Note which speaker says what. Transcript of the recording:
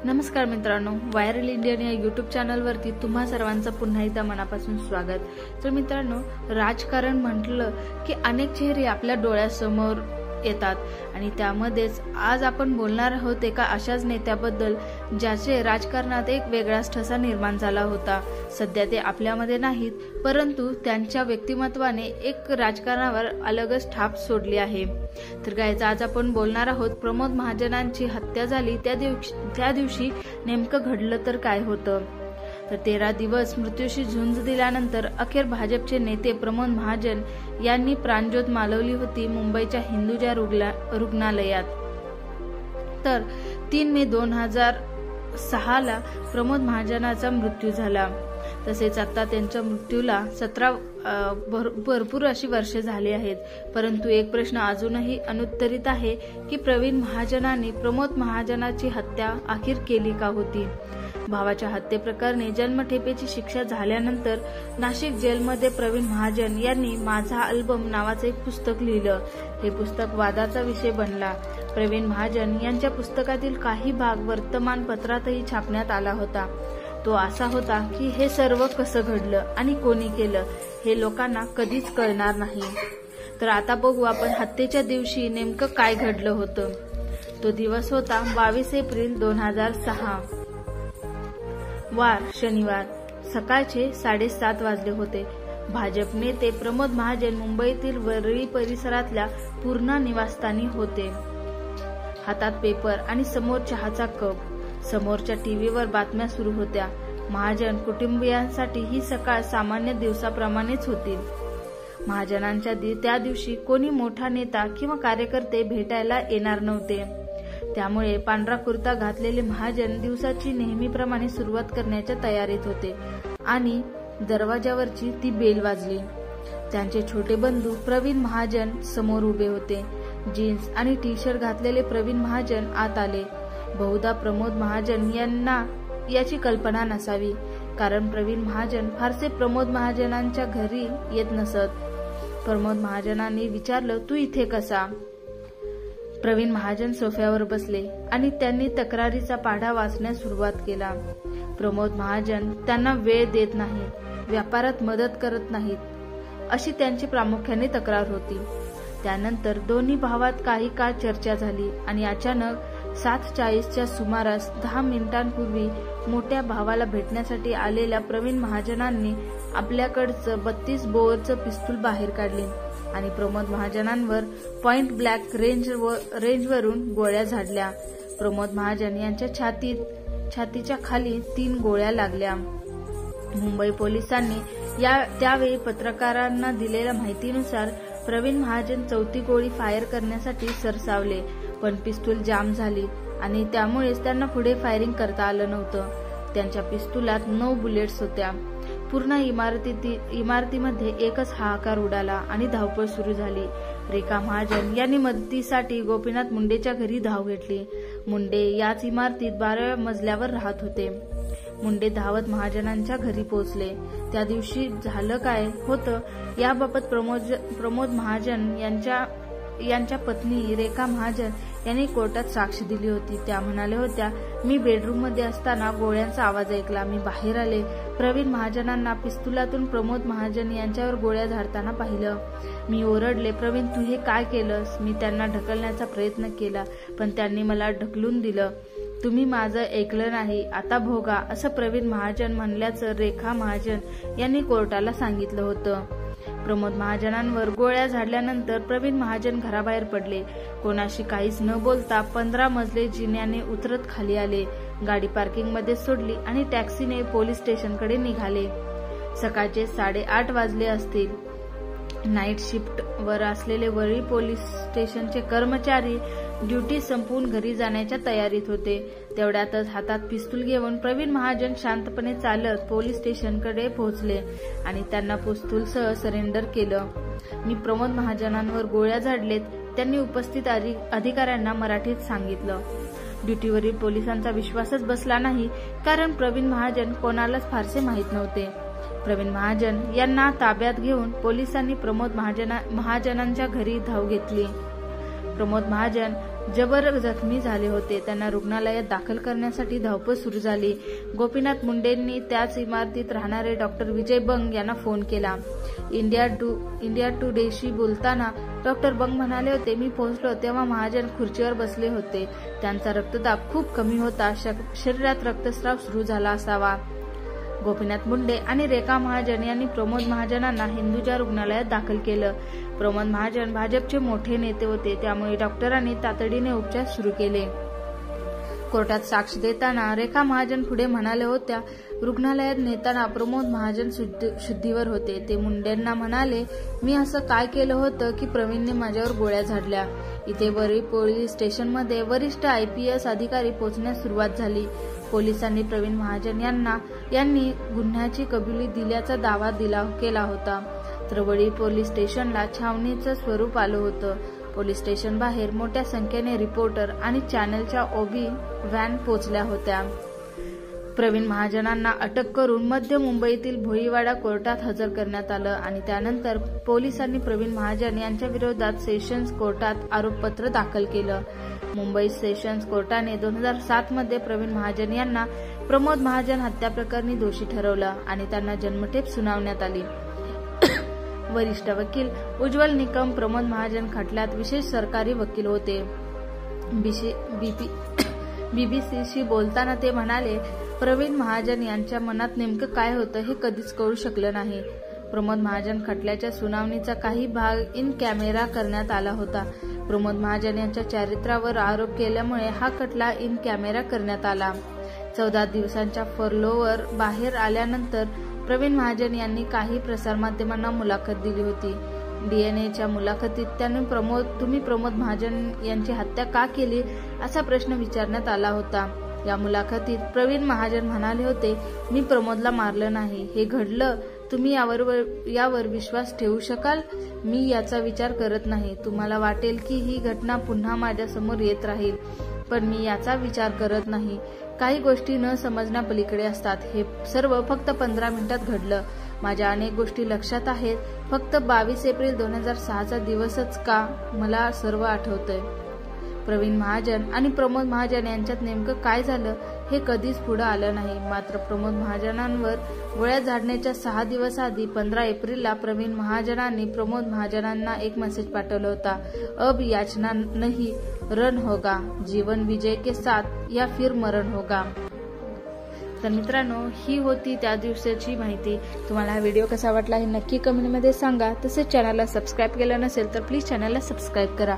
Speaker 1: नमस्कार मित्रांनो, viral Indian या यूट्यूब चॅनलवरती तुम्हा सर्वांचं पुन्हा एकदा मनापासून स्वागत। तर मित्रांनो, राजकारण म्हटलं की अनेक चेहरे आपल्या डोळ्यासमोर येतात आणि त्यामध्येच आज आपण बोलणार आहोत एका अशाच नेत्याबद्दल ज्याचे राजकारणात एक वेगळाच ठसा निर्माण झाला होता। सध्या ते आपल्यामध्ये नाहीत, परंतु त्यांच्या व्यक्तिमत्वाने एक राजकारणावर अलगच छाप सोडली आहे। तर गायचा आज आपण बोलणार आहोत प्रमोद महाजनांची हत्या झाली त्या दिवशी नेमकं घडलं तर काय होतं। तर 13 दिवस मृत्यूशी झुंज दिल्यानंतर अखेर भाजपचे नेते प्रमोद महाजन यांनी प्राणज्योत मालवली होती मुंबईच्या हिंदुजा रुग्णालयात। तर 3 मे 2006 ला प्रमोद महाजनाचा मृत्यू झाला। तसेच आता त्यांच्या मृत्यूला 17 भरपूर अशी वर्षे झाली आहेत, परंतु एक प्रश्न अजूनही अनुत्तरित आहे की प्रवीण महाजनांनी प्रमोद महाजनाची हत्या अखेर केली का होती। भावाच्या हत्येप्रकरणी जन्मठेपेची शिक्षा झाल्यानंतर नाशिक जेलमध्ये प्रवीण महाजन यांनी माझा अल्बम नावाचे एक पुस्तक लिहिलं। हे पुस्तक वादाचा विषय बनला। प्रवीण महाजन यांच्या पुस्तकातील काही भाग वर्तमानपत्रातही छापण्यात आला होता। तो असा होता की हे सर्व कसं घडलं आणि कोणी केलं हे लोकांना कधीच कळणार नाही। तर आता बघू आपण हत्येच्या दिवशी नेमकं काय घडलं होतं। तो दिवस होता 22 एप्रिल 2006, वार शनिवार। सकाळचे 7:30 वाजले होते। भाजप नेते प्रमोद महाजन मुंबईतील वरळी परिसरातल्या पूर्णा निवासस्थानी होते। हातात पेपर आणि समोर चहाचा कप। समोरच्या टीव्हीवर बातम्या सुरू होत्या। महाजन कुटुंबियांसाठी ही सकाळ सामान्य दिवसाप्रमाणेच होती। महाजनांच्या त्या दिवशी कोणी मोठा नेता किंवा कार्यकर्ते भेटायला येणार नव्हते, त्यामुळे पांढरा कुर्ता घातलेले महाजन दिवसाची नेहमीप्रमाणे सुरुवात करण्याच्या तयारीत होते आणि दरवाजावरची ती बेल वाजली। त्यांचे छोटे बंधू प्रवीण महाजन समोर उभे होते। जीन्स आणि टी शर्ट घातलेले प्रवीण महाजन आत आले। बहुधा प्रमोद महाजन यांना याची कल्पना नसावी, कारण प्रवीण महाजन फारसे प्रमोद महाजनांच्या घरी येत नसत। प्रमोद महाजनांनी विचारलं, तू इथे कसा? प्रवीण महाजन सोफ्यावर बसले आणि त्यांनी तक्रारीचा पाढा वाचण्यास सुरुवात केला। प्रमोद महाजन त्यांना वेळ देत नाही, व्यापारात मदत करत नाहीत, अशी त्यांची प्रामुख्याने तक्रार होती। त्यानंतर दोन्ही भावात काही काळ चर्चा झाली आणि अचानक 7:40च्या सुमारास 10 मिनिटांपूर्वी मोठ्या भावाला भेटण्यासाठी आलेल्या प्रवीण महाजनांनी आपल्याकडचं 32 बोअरचं पिस्तूल बाहेर काढले आणि प्रमोद महाजनांवर पॉइंट ब्लॅक रेंजवरून गोळ्या झाडल्या। प्रमोद महाजन यांच्या छातीच्या खाली 3 गोळ्या लागल्या। मुंबई पोलिसांनी त्यावेळी पत्रकारांना दिलेल्या माहितीनुसार प्रवीण महाजन 4थी गोळी फायर करण्यासाठी सरसावले, पण पिस्तूल जाम झाली आणि त्यामुळेच त्यांना पुढे फायरिंग करता आलं नव्हतं। त्यांच्या पिस्तुलात 9 बुलेट्स होत्या। पूर्ण इमारतीमध्ये एकच हाहाकार उडाला आणि धावपळ सुरू झाली। रेखा महाजन यांनी मदतीसाठी गोपीनाथ मुंडेच्या घरी धाव घेतली। मुंडे याच इमारतीत 12व्या मजल्यावर राहत होते। मुंडे धावत महाजनांच्या घरी पोहोचले। त्या दिवशी झालं काय होतं याबाबत प्रमोद महाजन यांच्या पत्नी रेखा महाजन यांनी कोर्टात साक्ष दिली होती। त्या म्हणाल्या होत्या, मी बेडरूममध्ये असताना गोळ्यांचा आवाज ऐकला। मी बाहेर आले। प्रवीण महाजनांना पिस्तुलातून प्रमोद महाजन यांच्यावर गोळ्या झाडताना पाहिलं। मी ओरडले, प्रवीण तू हे काय केलंस? मी त्यांना ढकलण्याचा प्रयत्न केला, पण त्यांनी मला ढकलून दिलं। तुम्ही माझं ऐकलं नाही, आता भोगा, असं प्रवीण महाजन म्हणल्याचं रेखा महाजन यांनी कोर्टाला सांगितलं होतं। प्रमोद महाजनांवर गोळ्या झाडल्यानंतर प्रवीण महाजन घराबाहेर पडले। कोणाशी काहीच न बोलता 15 मजले जिन्याने उतरत खाली आले। गाडी पार्किंगमध्ये सोडली आणि टॅक्सीने पोलीस स्टेशनकडे निघाले। सकाळचे 8:30 वाजले असतील। नाईट शिफ्ट वर असलेले वरळी पोलीस स्टेशनचे कर्मचारी ड्युटी संपवून घरी जाण्याच्या तयारीत होते। तेवढ्यातच हातात पिस्तूल घेऊन प्रवीण महाजन शांतपणे चालत पोलीस स्टेशनकडे पोहोचले आणि त्यांना पिस्तूलसह सरेंडर केलं। मी प्रमोद महाजनांवर गोळ्या झाडलेत, त्यांनी उपस्थित अधिकाऱ्यांना मराठीत सांगितलं। ड्युटीवरील पोलिसांचा विश्वासच बसला नाही, कारण प्रवीण महाजन कोणालाच फारसे माहीत नव्हते। प्रवीण महाजन यांना ताब्यात घेऊन पोलिसांनी प्रमोद महाजनांच्या घरी धाव घेतली। प्रमोद महाजन जबर जखमी झाले होते. त्यांना रुग्णालयात दाखल करण्यासाठी धावपळ सुरू झाली. गोपीनाथ मुंडेंनी त्याच इमारतीत राहणारे डॉक्टर विजय बंग यांना फोन केला. इंडिया टुडेशी बोलताना डॉक्टर बंग म्हणाले होते, मी पोहोचलो तेव्हा महाजन खुर्चीवर बसले होते. त्यांचा रक्तदाब खूप कमी होता. शरीरात रक्तस्राव सुरू झाला असावा. गोपीनाथ मुंडे आणि रेखा महाजन यांनी प्रमोद महाजनांना हिंदुजा रुग्णालयात दाखल केलं. प्रमोद महाजन भाजपचे मोठे नेते होते, त्यामुळे डॉक्टरांनी तातडीने उपचार सुरू केले. कोर्टात साक्ष देताना रेखा महाजन पुढे म्हणाल्या होत्या, रुग्णालयात नेताना प्रमोद महाजन शुद्धीवर होते. ते मुंडेंना म्हणाले, मी असं काय केलं होतं की प्रवीणने माझ्यावर गोळ्या झाडल्या. इथे वरळी पोलीस स्टेशनमध्ये वरिष्ठ IPS अधिकारी पोहोचण्यास सुरुवात झाली. पोलिसांनी प्रवीण महाजन यांनी गुन्ह्याची कबुली दिल्याचा दावा केला होता. तर वरळी पोलीस स्टेशनला छावणीचं स्वरूप आलं होतं. पोलीस स्टेशन बाहेर मोठ्या संख्येने रिपोर्टर आणि चॅनलच्या OB व्हॅन पोहोचल्या होत्या. प्रवीण महाजनांना अटक करून मध्य मुंबईतील भोईवाडा कोर्टात हजर करण्यात आलं आणि त्यानंतर पोलिसांनी प्रवीण महाजन यांच्या विरोधात सेशन्स कोर्टात आरोपपत्र दाखल केलं. मुंबई सेशन्स कोर्टाने 2007 मध्ये प्रवीण महाजन यांना प्रमोद महाजन हत्या प्रकरणी दोषी ठरवलं आणि त्यांना जन्मठेप सुनावण्यात आली. वरिष्ठ वकील उज्ज्वल निकम प्रमोद महाजन खटल्यात विशेष सरकारी वकील होते. बीबीसीशी बोलताना ते म्हणाले, प्रवीण महाजन यांच्या मनात नेमकं काय होतं हे कधीच कळू शकलं नाही. प्रमोद महाजन खटल्याच्या सुनावणीचा काही भाग इन कॅमेरा करण्यात आला होता. प्रमोद महाजन यांच्या चारित्र्यावर आरोप केल्यामुळे हा खटला इन कॅमेरा करण्यात आला. 14 दिवसांच्या फर्लोवर बाहेर आल्यानंतर प्रवीण महाजन यांनी काही प्रसारमाध्यमांना मुलाखत दिली होती. DNAच्या मुलाखतीत तुम्ही प्रमोद महाजन यांची हत्या का केली असा प्रश्न विचारण्यात आला होता. या मुलाखतीत प्रवीण महाजन म्हणाले होते, मी प्रमोदला मारलं नाही. हे घडलं. तुम्ही यावर विश्वास ठेवू शकाल? मी याचा विचार करत नाही. तुम्हाला वाटेल की ही घटना पुन्हा माझ्यासमोर येत राहील, पण मी याचा विचार करत नाही. काही गोष्टी न समजण्यापलीकडे असतात. हे सर्व फक्त 15 मिनिटात घडलं. माझ्या अनेक गोष्टी लक्षात आहेत. फक्त 22 एप्रिल 2006चा दिवसच का मला सर्व आठवतंय. प्रवीण महाजन आणि प्रमोद महाजन यांच्यात नेमकं काय झालं हे कधीच पुढे आलं नाही. मात्र प्रमोद महाजनांवर गोळ्या झाडण्याच्या 6 दिवस आधी 15 एप्रिलला प्रवीण महाजनांनी प्रमोद महाजनांना एक मेसेज पाठवला होता, अब याचना नहीं, रन होगा, जीवन विजय के साथ या फिर मरण होगा. तर मित्रांनो, ही होती त्या दिवसाची माहिती. तुम्हाला हा व्हिडिओ कसा वाटला हे नक्की कमेंटमध्ये सांगा. तसेच चॅनलला सबस्क्राईब केलं नसेल तर प्लीज चॅनलला सबस्क्राईब करा.